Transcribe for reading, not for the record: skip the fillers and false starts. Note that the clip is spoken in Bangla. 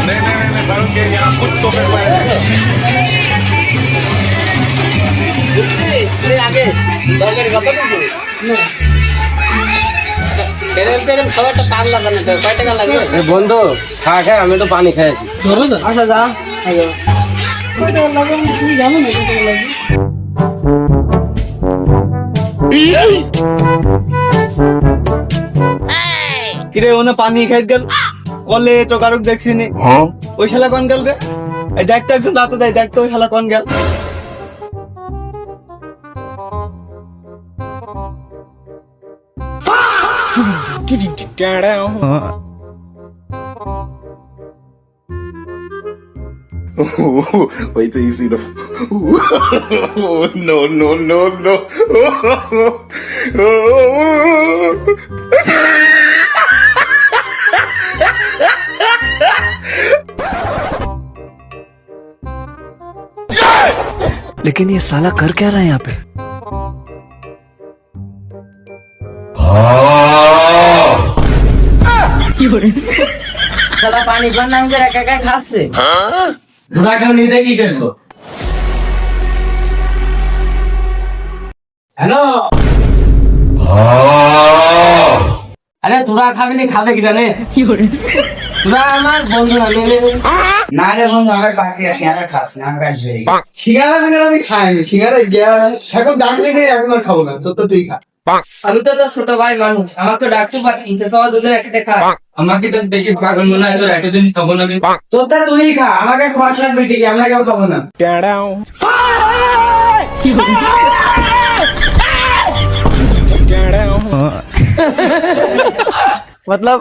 नहीं, वरुण के यहाँ कुछ तो कर पाए আগে দরকারি কত টাকা পেরেম পেরেম খাবারটা পার লাগবে না তো কয় টাকা লাগবে বন্ধু খা খা আমি তো পানি খাইছি আচ্ছা যা আগে কয় টাকা লাগবে তুমি জানো না কয় টাকা লাগবে কিরে ওনে পানি খাইত গেল কলে তো কারুক দেখছিনি ওই শালা কোন গেল রে এই দেখ তো একজন দাঁত দেয় দেখ তো ওই শালা কোন গেল Wait till you see the. No, no, no, no. लेकिन ये साला कर क्या रहा है यहाँ पे? শালা পানি পান নাম করে একা একা খাচ্ছে তোরা কেউ নিতে কি করবো হ্যালো আরে তোরা খাবি নি খাবে কি জানে তোরা আমার বন্ধু না রে বন্ধু আমার বাকি আছে আর খাস না আমি কাজ যাই সিঙ্গারা ফিঙ্গারা আমি খাইনি সিঙ্গারা এখন ডাকলে নেই এখন আর খাবো না তোর তো তুই খা আমি তো তোর ছোট ভাই মানুষ আমাকে তো ডাকতে পারি সবাই দুজন একটা দেখা আমাকে তো দেখি পাগল মনে হয় তোর একটা জিনিস খাবো না তোর তা তুই খা আমাকে খাওয়া লাগবে ঠিক আমরা কেউ খাবো না मतलब